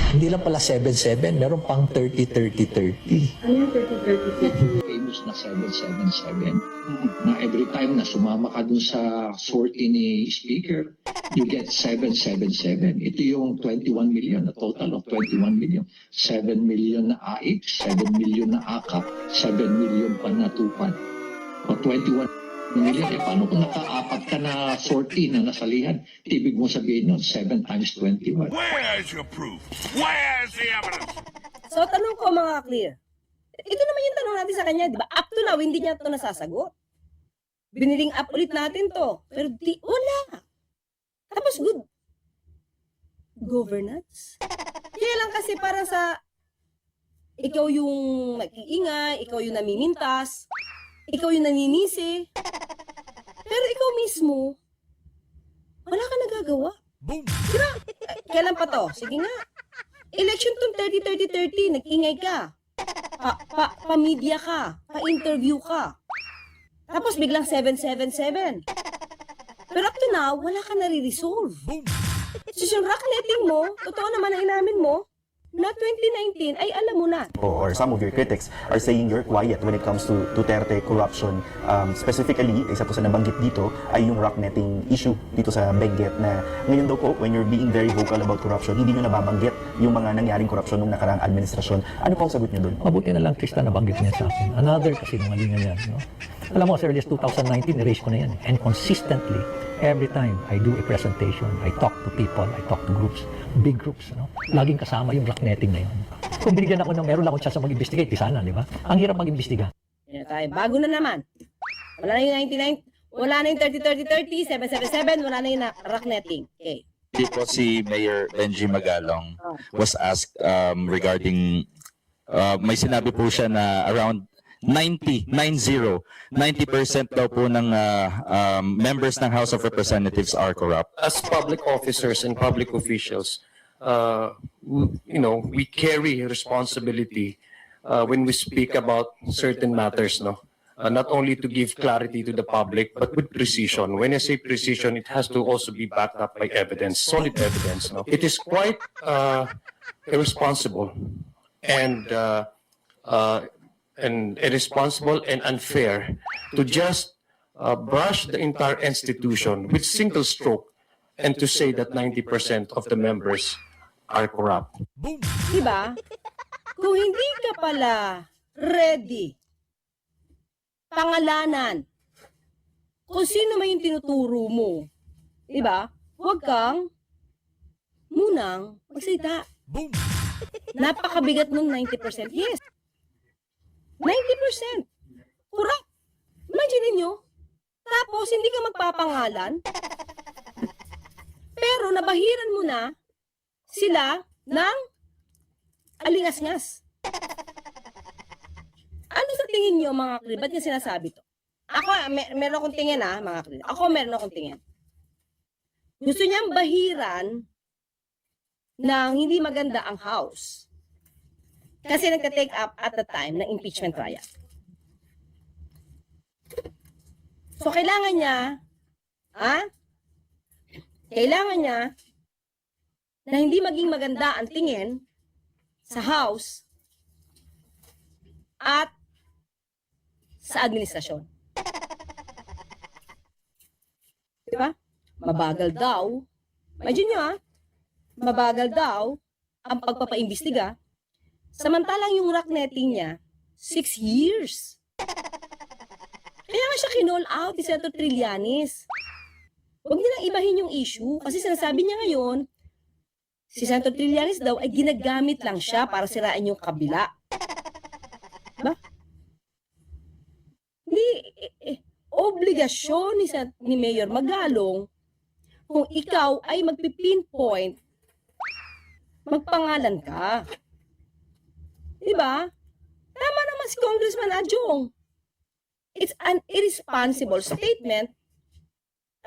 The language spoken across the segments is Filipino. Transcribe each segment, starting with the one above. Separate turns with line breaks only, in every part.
Hindi lang pala 7-7, meron pang 30-30-30.
Ano yung 30-30-30?
Famous na 777 na every time na sumama ka dun sa sortie ni speaker, you get 777. Ito yung 21 million, a total of 21 million. 7 million na AIC, 7 million na AKAP, 7 million pa na tupad. O 21 million, paano kung nakaapat ka na sortie na nasalihan? Ibig mo sabihin nun, 7 times 21.
Where's your proof? Where's the evidence?
So, tanong ko mga clear. Ito naman yung tanong natin sa kanya, di ba? Up to now, hindi niya ito nasasagot. Biniling up ulit natin to. Pero wala. Tapos good governance. Kaya lang kasi parang sa ikaw yung mag-iingay, ikaw yung namimintas, ikaw yung naninisi. Pero ikaw mismo, wala ka nagagawa.
Boom!
Kailan pa to? Sige nga. Election tong 30-30-30, nag-ingay ka. Pa-media ka, pa-interview ka. Tapos biglang 777. Pero up to now, wala ka nare-resolve. So yung rock netting mo, totoo naman na inamin mo, na 2019 ay alam mo na.
Or some of your critics are saying you're quiet when it comes to Duterte corruption. Specifically, isa po sa nabanggit dito ay yung rock netting issue dito sa Benguet na ngayon daw po, when you're being very vocal about corruption, hindi nyo nababanggit yung mga nangyaring corruption nung nakaraang administrasyon. Ano po ang sagot nyo doon?
Mabuti na lang, Krista, nabanggit niya sa akin. Another kasinungalingan yan. No? Alam mo, as early as 2019, erase ko na yan. And consistently, every time I do a presentation, I talk to people, I talk to groups, big groups, no? Laging kasama yung rock netting na yun. Kung binigyan ako ng meron akong chance na mag-investigate, di sana, di ba? Ang hirap mag-imbestiga.
Yan tayo. Bago na naman. Wala na yung 99, wala na yung 30-30-30, 777, wala na yung rock netting. Okay.
Hindi po si Mayor Benji Magalong was asked regarding, may sinabi po siya na around 90% daw po ng members ng House of Representatives are corrupt.
As public officers and public officials, we carry responsibility when we speak about certain matters, no? Not only to give clarity to the public, but with precision. When I say precision, it has to also be backed up by evidence, solid evidence. No? It is quite irresponsible and irresponsible and unfair to just brush the entire institution with single stroke and to say that 90% of the members are corrupt.
Diba? Kung hindi ka pala ready, pangalanan, kung sino man yung tinuturo mo, diba? Huwag kang munang magsalita. Napakabigat nun 90%. Yes. 90%. Correct. Imagine niyo. Tapos, hindi ka magpapangalan. Pero, nabahiran mo na sila ng alingas-ngas. Ano sa tingin niyo, mga kri? Ba't niya sinasabi to? Ako, meron akong tingin mga kri. Ako, meron akong tingin. Gusto niyang bahiran ng hindi maganda ang house. Kasi nagka-take up at the time ng impeachment trial. So, kailangan niya, na hindi maging maganda ang tingin sa House at sa administrasyon. Diba? Mabagal daw. Imagine nyo mabagal daw ang pagpapaimbestiga. Samantalang yung rock netting niya, 6 years. Kaya nga siya kinall out ni Senator Trillanes. Huwag nilang ibahin yung issue kasi sinasabi niya ngayon, si Senator Trillanes daw ay ginagamit lang siya para sirain yung kabila. Diba? Hindi, obligasyon ni Mayor Magalong kung ikaw ay magpipinpoint, magpangalan ka. Diba? Tama naman si Congressman Adjong. It's an irresponsible statement.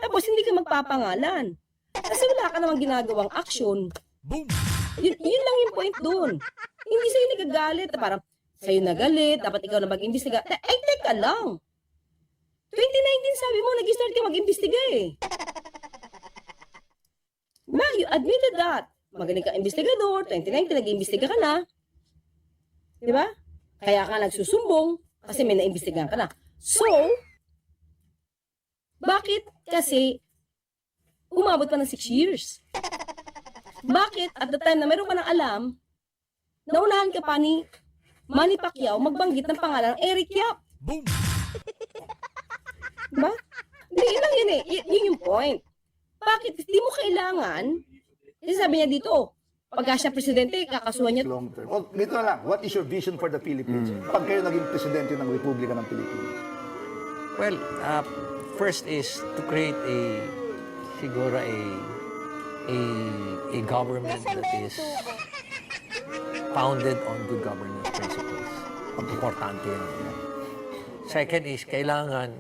Tapos hindi ka magpapangalan. Kasi wala ka namang ginagawang action. Yun lang yung point dun. Hindi sa'yo nagagalit. Parang sa'yo nagalit, dapat ikaw na mag-imbestiga. Ay, teka lang. 2019 sabi mo, nag-start ka mag-imbestiga eh. You admitted that. magaling ka investigador, 2019, nag-iimbestiga ka na. Di ba? Kaya ka nagsusumbong kasi may naimbestigahan ka na. So, bakit kasi umabot pa ng 6 years? Bakit at the time na meron ka ng alam, naunahan ka pa ni Manny Pacquiao magbanggit ng pangalan ng Eric Yap?
Boom!
Diba? Hindi, yun lang yun eh. Yun yung point. Bakit? Hindi mo kailangan, kasi sabi niya dito, pagka siya presidente, kakasuhan niya.
Long term. Well, dito na lang, what is your vision for the Philippines? Pag kayo naging presidente ng Republika ng Pilipinas?
Well, first is to create siguro a government that is founded on good governance principles. Importante yan. Second is, kailangan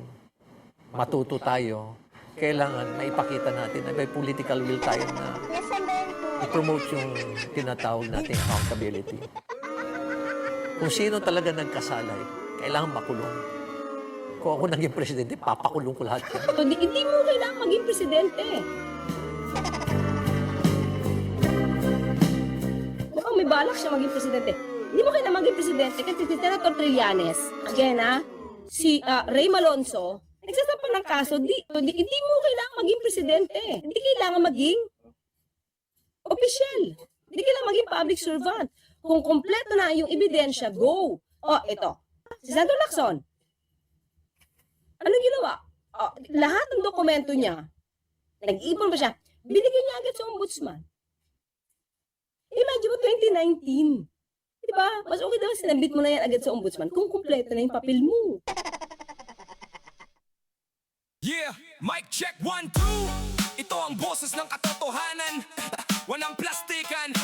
matuto tayo. Kailangan maipakita natin na may political will tayo na i-promote yung tinatawag nating accountability. Kung sino talaga nagkasala, kailangan makulong. Kung ako naging presidente, papakulong ko lahat yan.
Hindi mo kailangan maging presidente. Mukhang may balak siya maging presidente. Hindi mo kailangan maging presidente kasi si Senator Trillanes, again si Ray Malonzo, nagsasampa ng kaso, hindi mo kailangan maging presidente. Hindi kailangan maging opisyal. Hindi kailangan maging public servant. Kung kompleto na yung ebidensya, go. Ito. Si Senator Lacson, ano ginawa? Lahat ng dokumento niya, nag-ipon pa siya, binigyan niya agad sa ombudsman. Imagine mo, 2019. Diba? Mas okay daw sinabit mo na yan agad sa ombudsman kung kumpleto na yung papel mo.
Yeah, mic check 1, 2. Ito ang boses ng katotohanan. Walang plastikan,